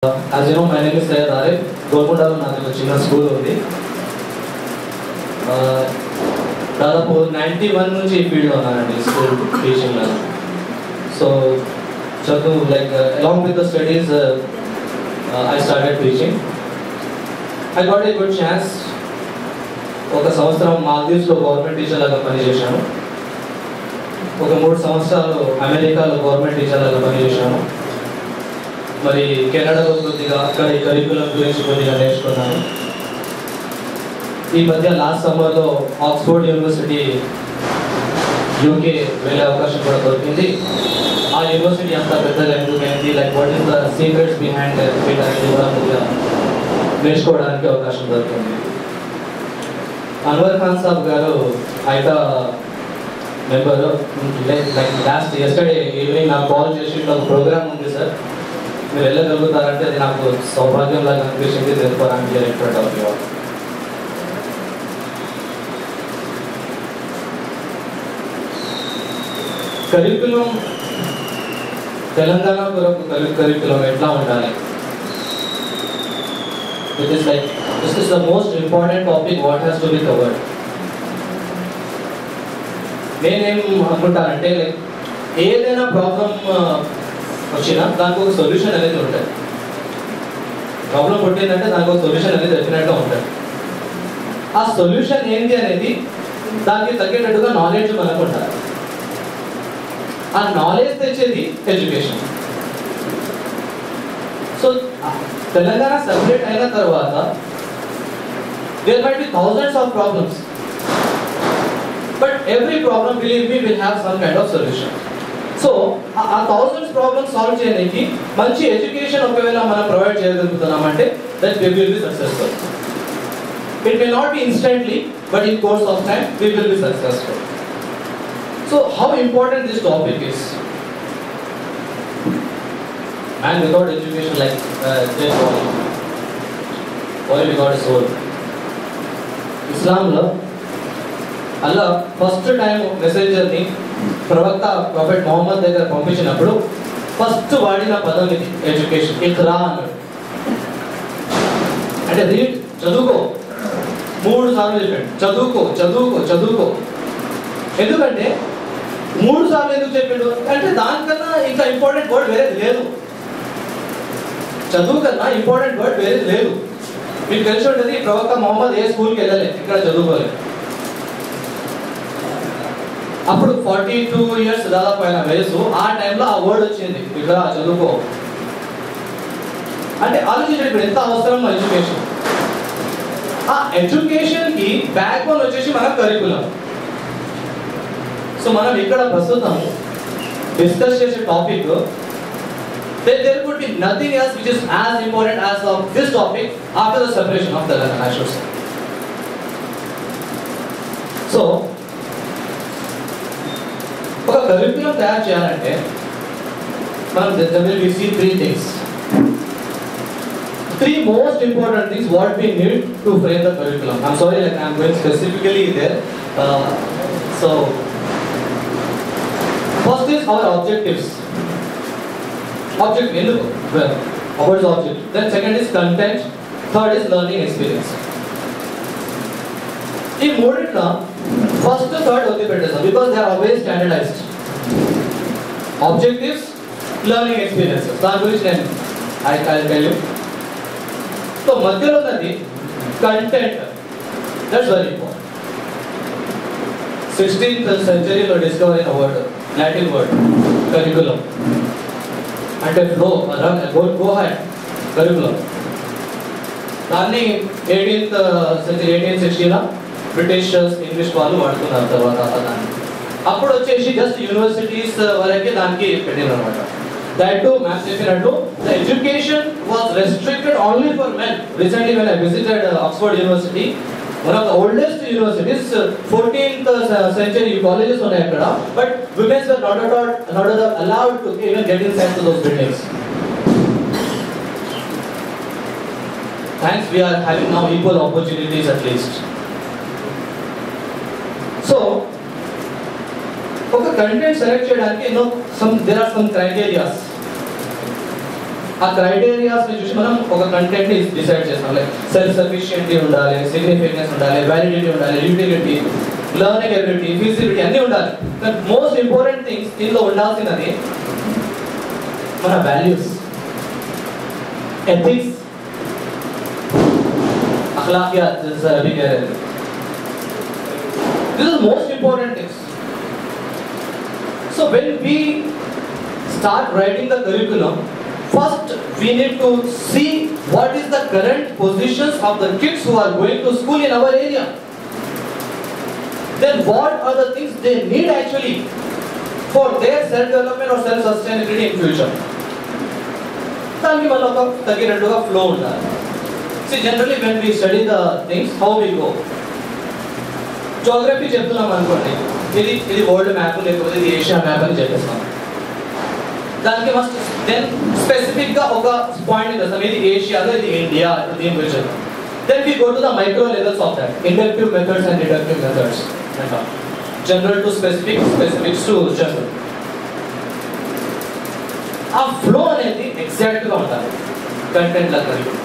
As you know, my name is Sayed. గోల్కొండలో నాకు ఒక చిన్న స్కూల్ ఉంది. దాదాపు 91 నుంచి ఈ ఫీల్డ్లో ఉన్నానండి, స్కూల్ టీచింగ్లో. సో చదువు like along with the studies I started teaching. I got a good chance. ఒక సంవత్సరం మాల్దీవ్స్లో గవర్నమెంట్ టీచర్ లాగా పనిచేశాను. ఒక 3 సంవత్సరాలు అమెరికాలో గవర్నమెంట్ టీచర్ లాగా పనిచేశాను. మరి కెనడాలో కొద్దిగా అక్కడ ఈ కరికులం గురించి కొద్దిగా నేర్చుకున్నాను. ఈ మధ్య లాస్ట్ సమ్మర్లో ఆక్స్ఫోర్డ్ యూనివర్సిటీ యూకే వెళ్ళే అవకాశం కూడా దొరికింది. ఆ యూనివర్సిటీ అంతా పెద్దగా ఎందుకైంది, like what is the secrets behind it అనేది కూడా కొద్దిగా నేర్చుకోవడానికి అవకాశం దొరికింది. అన్వర్ ఖాన్ సాబ్ గారు ఐటా member, like last yesterday evening నాకు కాల్ చేసి ఇట్లా ఒక ప్రోగ్రామ్ ఉంది సార్, మీరు వెళ్ళగలుగుతారంటే అది నాకు సౌభాగ్యంలాగా అనిపించింది. తెలుసుకోవడానికి director of you. Curriculum Telangana కొరకు కరికులం ఎట్లా ఉండాలి? It is like this is the most important topic what has to be covered. నేనేం అనుకుంటానంటే లైక్ ఏదైనా ప్రాబ్లం వచ్చినా దానికి ఒక సొల్యూషన్ అనేది ఉంటుంది. ప్రాబ్లం పుట్టిందంటే దానికి ఒక సొల్యూషన్ అనేది డెఫినెట్గా ఉంటుంది. ఆ సొల్యూషన్ ఏంటి అనేది దానికి తగ్గేటట్టుగా నాలెడ్జ్ మనకు ఉండాలి. ఆ నాలెడ్జ్ తెచ్చేది ఎడ్యుకేషన్. సో తెలంగాణ సెపరేట్ అయిన తర్వాత there might be thousands of problems, but every problem believe me will have some kind of solution. So ఆ థౌజండ్స్ ప్రాబ్లమ్స్ సాల్వ్ చేయడానికి మంచి ఎడ్యుకేషన్ ఒకవేళ మనం ప్రొవైడ్ చేయగలుగుతున్నామంటే that we will be successful. It may not be instantly, but in course of time we will be successful. So how important this topic is. Man without education, like dead body without a soul. ఇస్లాంలో అల్లా first time మెసెంజర్ని ప్రవక్త prophet Mohammed దగ్గర పంపించినప్పుడు first వాడిన పదం ఇది education. Iqra అన్నాడు, అంటే read, చదువుకో. 3 సార్లు చెప్పాడు, చదువుకో చదువుకో చదువుకో. ఎందుకంటే 3 సార్లు ఎందుకు చెప్పాడు అంటే దానికన్నా ఇంకా ఇంపార్టెంట్ వర్డ్ వేరేది లేదు. చదువు కన్నా ఇంపార్టెంట్ వర్డ్ వేరేది లేదు. మీకు తెలిసి ఉంటుంది, ప్రవక్త మొహమ్మద్ ఏ స్కూల్కి వెళ్ళలేదు, ఇక్కడ చదువుకోలేదు. అప్పుడు 42 years దాదాపు అయిన వయసు. ఆ టైంలో ఆ వర్డ్ వచ్చింది, ఇక్కడ చదువుకో. అంటే ఆలోచించండి ఎంత అవసరం ఎడ్యుకేషన్. ఆ ఎడ్యుకేషన్కి బ్యాక్ బోన్ వచ్చేసి మన కరికులం. సో మనం ఇక్కడ ప్రస్తుతం డిస్కస్ చేసే topic, there could be nothing else which is as important as of this topic after the separation of Telangana, I should say. So ఒక కరికులం తయారు చేయాలంటే మనం there will be 3 things. 3 most important things what we need to frame the curriculum. I'm sorry, like I'm going specifically there. So first is our objectives. Object ఎందుకు? Well, what is object? Then second is content. Third is learning experience. ఈ మూడిట్లో first third వదిలి పెట్టేస్తాం, because they are always standardised. Objectives, learning experiences, దాని గురించి నేను I tell you. So మధ్యలో ఉన్నది content. That's very important. 16th centuryలో డిస్కవర్ అయిన వర్డ్, లాటిన్ వర్డ్ కరికులం అంటే flow, run, go head, curriculum. దాన్ని 18th century 1860లో బ్రిటిషర్స్, ఇంగ్లీష్ వాళ్ళు వాడుతున్నారు. తర్వాత దాన్ని అప్పుడు వచ్చేసి జస్ట్ యూనివర్సిటీస్ వరకే దానికి పెట్టినారు అనమాట. దట్ టు మ్యాథ్స్ చెప్పినట్టు the education was restricted only for men. Recently when I visited Oxford university, one of the oldest universities, 14th century colleges ఉన్నాయి అక్కడ, but women's were not allowed to even get inside to those buildings. Thanks, we are having now equal opportunities at least. So ఒక content select చేయడానికి there are some criteria. ఆ criterias ని చూసి మనం ఒక content ని డిసైడ్ చేస్తాం. Like self సఫిషియెంటీ ఉండాలి, సిగ్నిఫికెన్స్ ఉండాలి, వ్యాలిడిటీ ఉండాలి, యూటిలిటీ, లెర్నింగ్ ఎబిలిటీ, ఫీజిబిలిటీ అన్నీ ఉండాలి. బట్ మోస్ట్ ఇంపార్టెంట్ థింగ్స్ దీనిలో ఉండాల్సినది మన వాల్యూస్, ఎథిక్స్, అఖ్లాకియాత్. This is most important things. So when we start writing the curriculum, first we need to see what is the current positions of the kids who are going to school in our area. Then what are the things they need actually for their self-development or self-sustainability in future. దానికి మనం ఒక తగినట్టుగా flow ఉండాలి. See, generally when we study the things, how we go. Geography చెప్తున్నాం అనుకోండి, ఇది world map లేకపోతే ఇది ఏషియా మ్యాప్ అని చెప్పేస్తాం. దానికి ఫస్ట్ దెన్ స్పెసిఫిక్ గా ఒక పాయింట్ చేస్తాం, ఇది ఏషియాలో, ఇది ఇండియా, దీని గురించి. Then we go to the micro levels of that, inductive methods and deductive methods అంట. General to specific, specifics to general. ఆ ఫ్లో అనేది ఎగ్జాక్ట్ గా ఉండాలి కంటెంట్ లా కలిగి.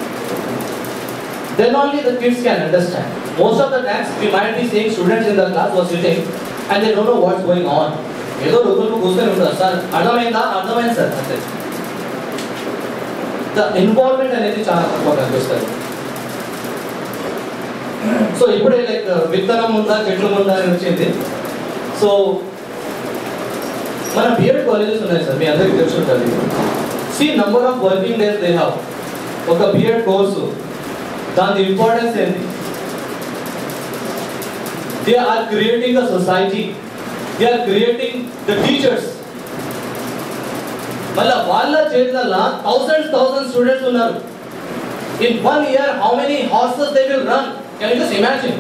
Then only the kids can understand. Most of the times we might be seeing students in the class who are sitting and they don't know what's going on. ఏదో రూపంలో కూర్చొని ఉంటారు, sir అర్థమైందా, అర్థమైంది sir అంతే. The involvement అనేది చాలా తక్కువ కనిపిస్తుంది. సో ఇప్పుడే లైక్ విత్తనం ఉందా చెట్లు ఉందా అని వచ్చింది. సో మన బిఎడ్ కాలేజెస్ ఉన్నాయి సార్, మీ అందరికీ తెలిసి ఉంటుంది. See number of working days they have. ఒక బిఎడ్ కోర్సు దాని ఇంపార్టెన్స్ ఏంటి? They are creating a society. They are creating the teachers. మళ్ళా వాళ్ళ చేతుల్లో thousands students ఉన్నారు. In 1 year how many horses they will run? Can you just imagine?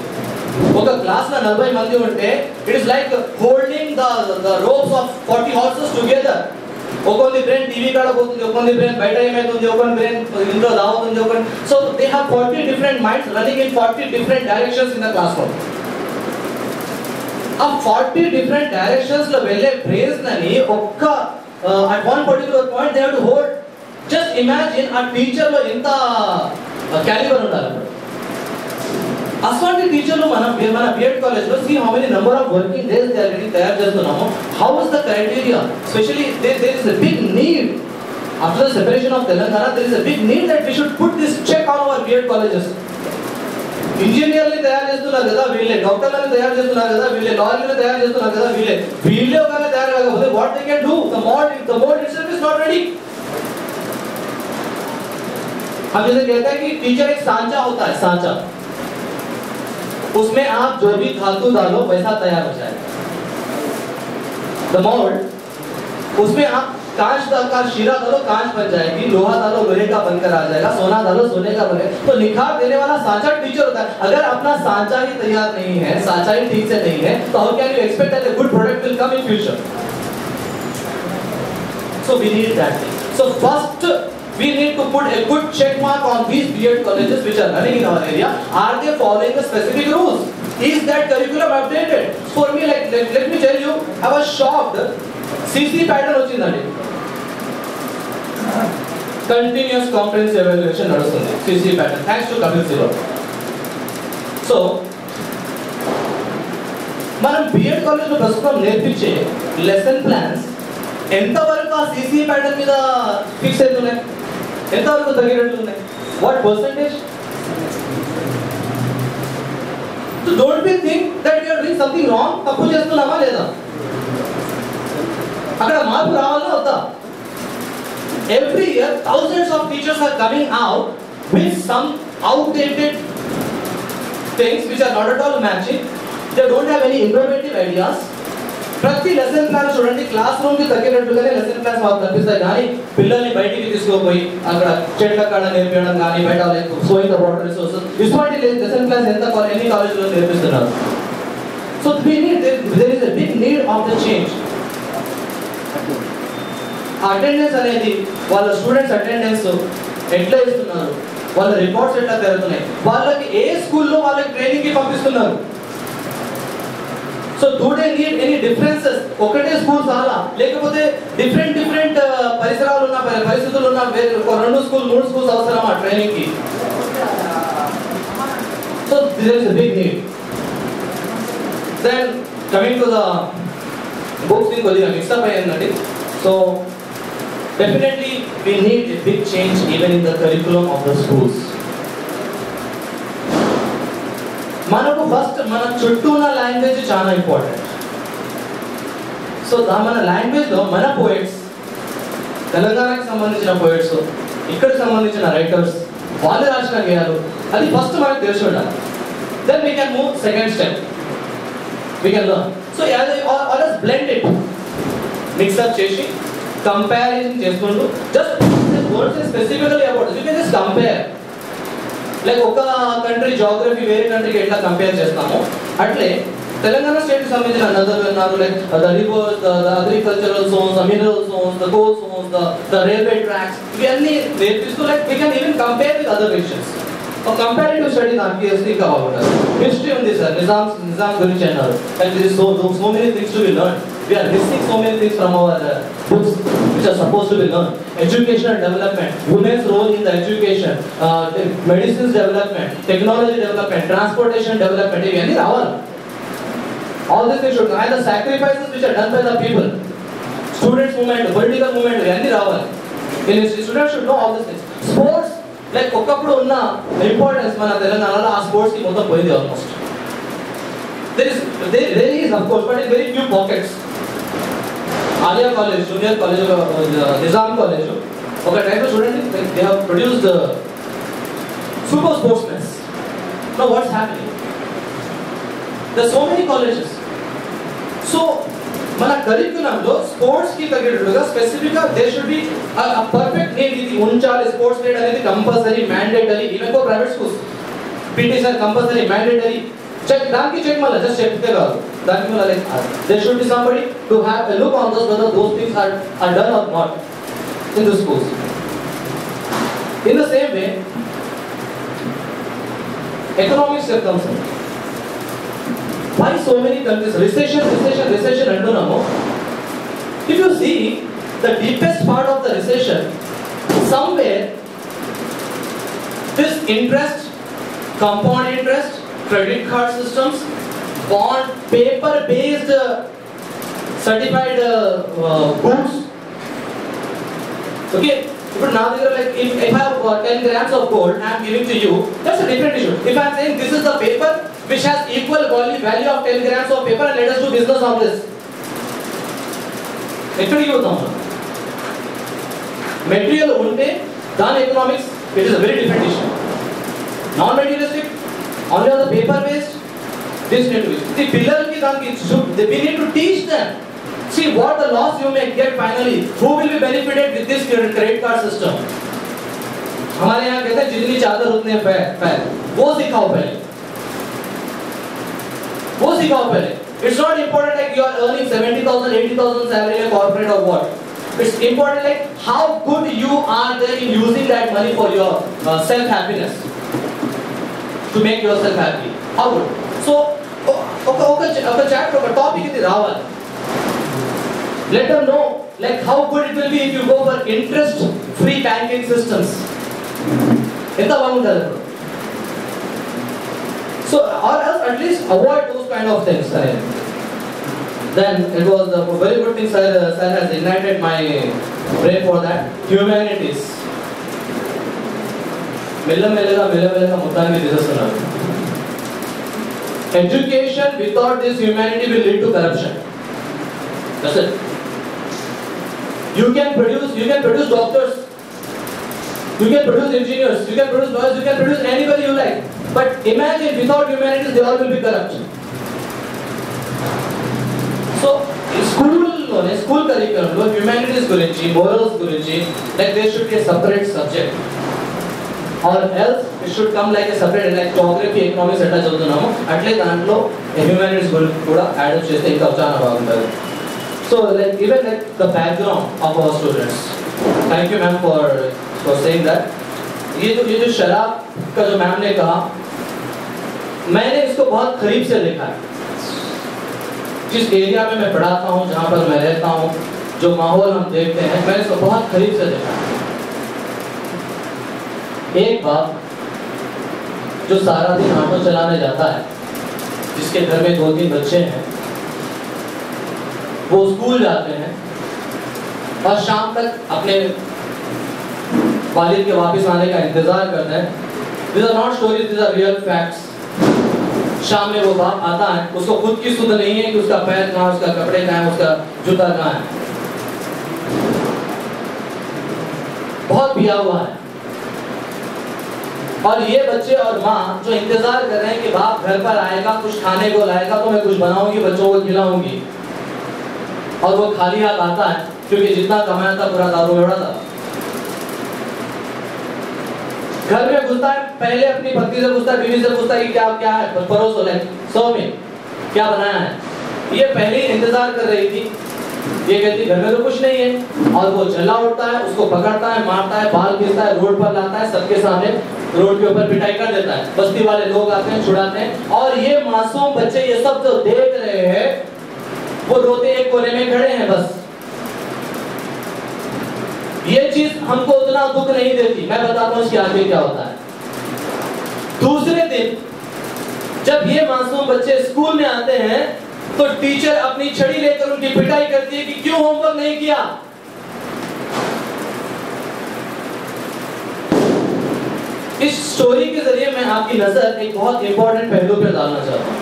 ఒక class లో 40 మంది ఉంటే it is like holding the ropes of 40 horses together. ఒకరి brain TV కాడ పోతుంది, ఒకరి బ్రెయిన్ బయట ఏమైతుంది, ఒకరి బ్రెయిన్ ఇంట్లో దావుతుంది, ఒకరి. So they have 40 different minds running in 40 different directions in the classroom. ఆ 40 different directions లో వెళ్ళే బ్రెయిన్స్ ని ఒక్క at one particular point they have to hold. Just imagine ఆ టీచర్ లో ఎంత క్యాలిబర్ ఉండాలి. అసలు టీచర్లు మన బిఎడ్ కాలేజ్ లో see how many number of working days they are getting తయారు చేస్తున్నాము. How is the criteria? Especially there is a big need after the separation of Telangana. There is a big need that we should put this check on our BEd colleges. ఇంజనీర్లు తయారు చేస్తున్నారు కదా వీళ్ళే, డాక్టర్లను తయారు చేస్తున్నారు కదా వీళ్ళే, లాయర్లను తయారు చేస్తున్నారు కదా వీళ్ళే ఒకవేళ తయారు కాకపోతే what they can do? The mold itself is not ready. हम जैसे कहते हैं कि टीचर एक सांचा होता है, सांचा, उसमें आप जो भी धातु डालो वैसा तैयार हो जाएगा. The mold, उसमें आप कांच का शीरा डालो कांच बन जाएगी, लोहा डालो लोहे का बनकर आ जाएगा, सोना डालो सोने का बनेगा. तो निखार देने वाला सांचा टीचर होता है. अगर अपना सांचा ही तैयार नहीं है, सांचा ही ठीक से नहीं है, तो how can you expect that a good product will come in future? So we need that thing. So first we need to put a good check mark on these BEd colleges which are running in our area. Are they following the specific rules? Is that curriculum updated? For me, like let me tell you, I was shocked. CC pattern వచ్చిందండి, continuous comprehensive evaluation నడుస్తుంది. CC pattern thanks to Kapil Sibal. So మనం BEd college లో ప్రస్తుతం నేర్పించే lesson plans ఎంతవరకు ఆ CC pattern మీద fix అవుతున్నాయి, ఎంతవరకు తగ్గినట్లు ఉన్నాయి? What percentage? So don't be think that you are doing something wrong. తప్పు చేస్తున్నామా లేదా, అక్కడ మార్పు రావాలా వద్దా? Every year thousands of teachers are coming out with some outdated things which are not at all matching. They don't have any innovative ideas. ప్రతి lesson plan చూడండి, class room కి తగ్గినట్టుగానే లెసన్ ప్లాన్స్ మాకు కనిపిస్తాయి. కానీ పిల్లల్ని బయటికి తీసుకుపోయి అక్కడ చెట్ల కాడ నేర్పించడం కానీ బయట సోయింగ్ ద వాటర్ రిసోర్సెస్ ఇటువంటి లెసన్ ప్లాన్స్ ఎన్ని కాలేజీలో నేర్పిస్తున్నారు. So there is a big need of the change. Attendance అనేది వాళ్ళ స్టూడెంట్స్ అటెండెన్స్ ఎట్లా ఇస్తున్నారు, వాళ్ళ రిపోర్ట్స్ ఎట్లా పెరుగుతున్నాయి, వాళ్ళకి ఏ స్కూల్లో వాళ్ళకి ట్రైనింగ్ కి పంపిస్తున్నారు. So do they need any differences? ఒకటే స్కూల్ చాలా లేకపోతే డిఫరెంట్ పరిసరాలు ఉన్న పరిస్థితులు ఉన్న రెండు స్కూల్ మూడు స్కూల్స్ అవసరమా ట్రైనింగ్ కి? So there is a big need. Then coming to the books in కొద్దిగా మిక్స్ అప్ అయ్యిందండి. So definitely we need a big change even in the curriculum of the schools. మనకు first మన చుట్టూ ఉన్న language చాలా important. So మన language లో మన పోయిట్స్, తెలంగాణకి సంబంధించిన పోయిట్స్, ఇక్కడికి సంబంధించిన రైటర్స్, వాళ్ళు రాసిన గేయాలు, అది ఫస్ట్ మనకు తెలిసి ఉండాలి. Then we can move second step, we can learn. So always blend it, mix up చేసి కంపారిజన్ చేసుకుంటూ just words specifically about you can just compare. Like ఒక కంట్రీ జాగ్రఫీ వేరే కంట్రీకి ఎట్లా కంపేర్ చేస్తామో అట్లే తెలంగాణ స్టేట్కి సంబంధించిన నదులు అన్నారు, like the rivers, the agricultural zones, the mineral zones, the coal zones, the railway tracks, ఇవన్నీ నేర్పిస్తూ like we can even compare with other regions. ఒక కంపారిటివ్ స్టడీ దానికి ఇంకా బాగుంటుంది. హిస్టరీ ఉంది సార్, నిజాం గురించి అన్నారు. Like this is so many things to be learn. We are missing so many things from our books which are supposed to be learned. Educational development, women's role in the education, medicines development, technology development, transportation development, ఇవన్నీ రావాలి. All these things should, and the sacrifices which are done by the people, students movement, political movement, ఇవన్నీ రావాలి. Students should know all these things. Sports, like ఒకప్పుడు ఉన్న importance మన తెలంగాణలో ఆ sports కి మొత్తం పోయింది almost. There is of course, but in very few pockets. Alia College, Junior College, Nizam College, ఒక టైంలో చూడండి, they have produced super sportsmen. Now what's happening? There are so many colleges. So మన కరిక్యులంలో sports కి తగ్గట్టుగా specific గా there should be a perfect need. ఇది ఉంచాలి, sports grade అనేది compulsory, mandatory. Even for private schools PT sir compulsory, mandatory. Check దానికి check మళ్ళీ just చెప్తే కాదు, దానికి మళ్ళీ like there should be somebody to have a look on those whether those things are done or not in the schools. In the same way, economics comes in. Why so many countries recession అంటున్నాము? If you see the deepest part of the recession, somewhere this interest, compound interest, credit card systems, bond, paper based certified goods. Okay, but now they are like, if I have 10 grams of gold I am giving to you, that's a different issue. If I am saying this is the paper which has equal value of 10 grams of paper and let us do business on this, ఎక్కడికి పోతాం? Material ఉంటే దాని economics, it is a very different issue. Non materialistic, only on the paper based, this need to be. The pillar ki danki we need to teach them. See what the loss you may get finally. Who will be benefited with this credit card system? हमारे यहाँ कहते हैं जितनी चादर उतने पैर. वो सिखाओ पहले. It's not important like you are earning 70,000, 80,000 salary in a corporate or what. It's important like how good you are there in using that money for your self happiness. To make yourself happy. How good? So, okay, chapter, a topic is Raval. Let them know like how good it will be if you go for interest-free banking systems. Enta baguntadi. So, or else at least avoid those kind of things. Then it was a very good thing. Sir has ignited my brain for that. Humanities. మెల్లమెల్లగా మొత్తానికి తీసేస్తున్నారు. Education without this humanity will lead to corruption. That's it. You can produce doctors, you can produce engineers, you can produce lawyers, you can produce anybody you like. But imagine without humanities, they all will be corrupt. So school curriculum lo humanities gurinchi, morals gurinchi, like there should be a separate subject. Or else it should come like a separate, like geography, economics ఎట్లా చదువుతున్నాము అట్లే దాంట్లో humanities కూడా add up చేస్తే ఇంకా చాలా బాగుంటుంది. So like even like the background of our students. Thank you ma'am for saying that. ये जो शराब का जो मैम ने कहा, मैंने इसको बहुत करीब से देखा है. जिस एरिया में मैं पढ़ाता हूँ, जहाँ पर मैं रहता हूँ, जो माहौल हम देखते हैं, मैंने इसको बहुत करीब से देखा। एक बाप जो सारा दिन ऑटो चलाने जाता है, जिसके घर में 2-3 बच्चे हैं, वो स्कूल जाते हैं और शाम तक अपने वालिद के वापस आने का इंतजार करते हैं। These are not stories, these are real facts. शाम में वो बाप आता है, उसको खुद की सुध नहीं है कि उसका पैर कहाँ, उसका कपड़े कहाँ है, उसका जूता कहाँ है, बहुत पिया हुआ है। और ये बच्चे और माँ जो इंतजार कर रहे हैं कि बाप घर पर आएगा, कुछ खाने को लाएगा तो मैं कुछ बनाऊंगी, बच्चों को खिलाऊंगी, और वो खाली हाथ आता है क्योंकि जितना कमाया था पूरा दारू में उड़ा था। घर में घुसता है, पहले अपनी पत्नी से पूछता है, बीवी से पूछता है कि क्या क्या है, परोसो ले, 100 में क्या बनाया है। ये पहले ही इंतजार कर रही थी, ये कहती घर में तो कुछ नहीं है, और वो झल्ला उठता है, उसको पकड़ता है, मारता है, बाल खींचता है, रोड पर लाता है, सबके सामने रोड के ऊपर पिटाई कर देता है। बस्ती वाले लोग आते हैं, छुड़ाते हैं, और ये मासूम बच्चे ये सब जो देख रहे हैं, वो रोते एक कोने में खड़े हैं बस। ये चीज हमको उतना दुख नहीं देती। मैं बताता हूँ इसके आगे क्या होता है। दूसरे दिन जब ये मासूम बच्चे स्कूल में आते हैं तो टीचर अपनी छड़ी लेकर उनकी पिटाई करती है कि क्यों होमवर्क नहीं किया। इस स्टोरी के जरिए मैं आपकी नजर एक बहुत इंपॉर्टेंट पहलू पर डालना चाहता हूं,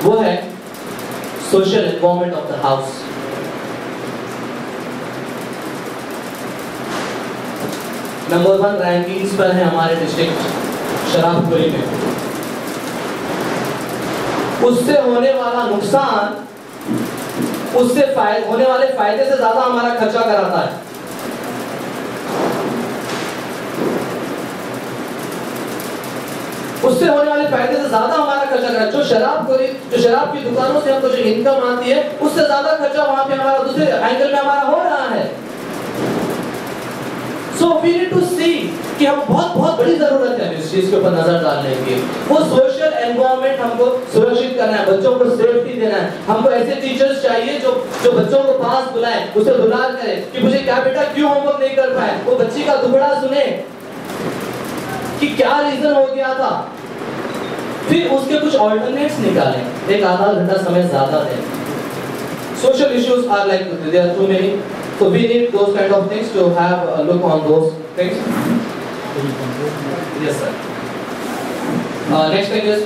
वो है social environment of the house. Number 1 rankings पर है हमारे डिस्ट्रिक्ट शराबखोरी में। उससे होने वाला नुकसान उससे होने वाले फायदे से ज्यादा हमारा खर्चा कराता है। उससे होने वाले फायदे से ज्यादा हमारा खर्चा कराता है। जो शराब की दुकानों से हमको जो इनकम आती है, उससे ज्यादा खर्चा वहां पे हमारा दूसरे एंगल में हमारा हो रहा है। So we need to see कि हम बहुत बड़ी जरूरत है इस चीज के ऊपर नजर डालने की। वो सोशल एनवायरनमेंट हमको सुरक्षित करना है, बच्चों को सेफ्टी देना है। हमको ऐसे टीचर्स चाहिए जो बच्चों को पास बुलाए, उसे दुलार करे कि मुझे क्या बेटा क्यों होमवर्क नहीं कर पाए, वो बच्ची का दुखड़ा सुने कि क्या रीजन हो गया था, फिर उसके कुछ ऑल्टरनेट्स निकालें। एक आधा घंटा समय ज्यादा है। Social issues are like there are too many, so we need those kind of things to have a look on those things. Yes sir. Next thing is,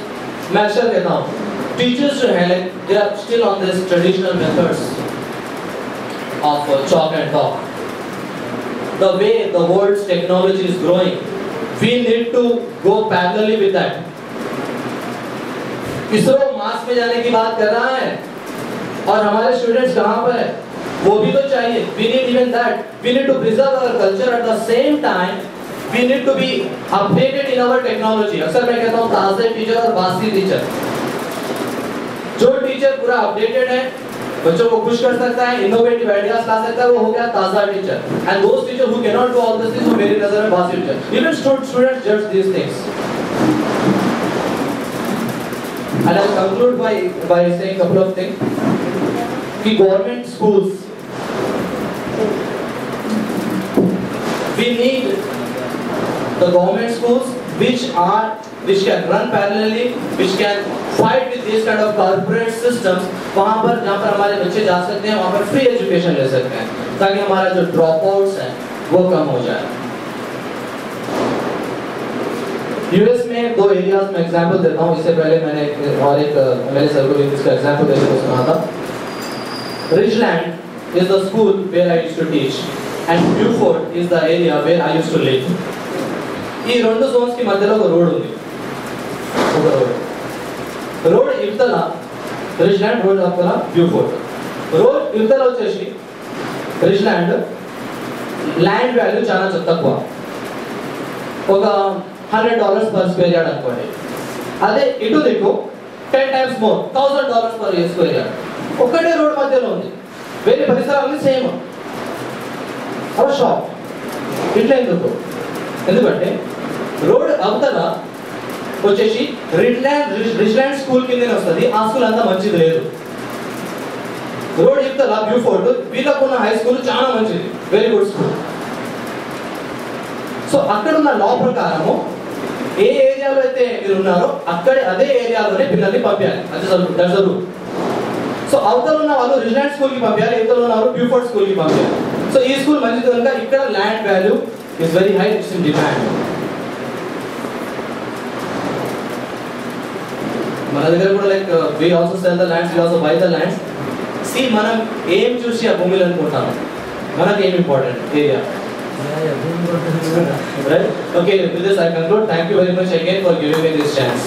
मैं अक्सर कहता हूँ teachers जो हैं like they are still on this traditional methods of chalk and talk. The way the world's technology is growing, we need to go parallelly with that. ISRO Mars में जाने की बात कर रहा है और हमारे स्टूडेंट्स कहाँ पर है, वो भी तो चाहिए। We need even that. We need to preserve our culture at the same time. We need to be updated in our technology. अक्सर मैं कहता हूँ ताज़े टीचर और बासी टीचर। जो टीचर पूरा अपडेटेड है, बच्चों को खुश कर सकता है, इनोवेटिव आइडियाज ला सकता है, वो हो गया ताज़ा teacher. And those teachers who cannot do all these things, वो मेरी नजर में बासी teacher. Even students judge these things. And I'll conclude by saying a couple of things. कि government schools, we need the government schools which can run parallelly, which can fight with these kind of corporate systems. वहाँ पर जहाँ पर हमारे बच्चे जा सकते हैं, वहाँ पर फ्री एजुकेशन ले सकते हैं, ताकि हमारा जो ड्रॉप आउट्स हैं वो कम हो जाए। यूएस में 2 एरियाज में एग्जांपल देता हूँ। इससे पहले मैंने और एक मेरे सर को इसका एग्जांपल देने को सुना था। Richland is the school where I used to teach, and Beaufort is the area where I used to live. ఈ రెండు జోన్స్ కి మధ్యలో ఒక రోడ్ ఉంది. రోడ్ ఇవతల రిచ్లాండ్, రోడ్ అవతల బ్యూఫోర్ట్. రోడ్ ఇవతల వచ్చేసి రిచ్లాండ్ ల్యాండ్ వాల్యూ చాలా తక్కువ, ఒక $100 per square yard అనుకోండి. అదే ఇటు దిక్కు 10 times more, $1000 per square yard. ఒకటే రోడ్ మధ్యలో ఉంది, వేరే పరిసరాలు సేమ్. అవ షాప్ ఇట్లా ఎందుకంటే రోడ్ అవతల వచ్చేసి రిజ్లాండ్ స్కూల్ కిందనే వస్తుంది. ఆ స్కూల్ అంతా మంచిది లేదు. రోడ్ ఇఫ్తలా బ్యూఫోర్ట్ వీళ్ళకున్న హై స్కూల్ చాలా మంచిది, వెరీ గుడ్ స్కూల్. సో అక్కడ ఉన్న లా ప్రకారము ఏ ఏరియాలో అయితే మీరు ఉన్నారో అదే ఏరియాలోనే పిల్లల్ని పంపించాలి. అది రూల్. సో అవతల ఉన్న వాళ్ళు రిజ్లాండ్ స్కూల్ కి పంపించాలి, ఇవతల ఉన్న వాళ్ళు బ్యూఫోర్ట్ స్కూల్ కి పంపించాలి. సో ఈ స్కూల్ మంచిది కనుక ఇక్కడ land value is very high, it's in demand. మన దగ్గర కూడా like we also sell the lands, we also buy the lands. See మనం ఏం చూసి ఆ భూమిలో అనుకుంటాము, మనకి ఏం important area. Right? Okay, with this I conclude. Thank you very much again for giving me this chance.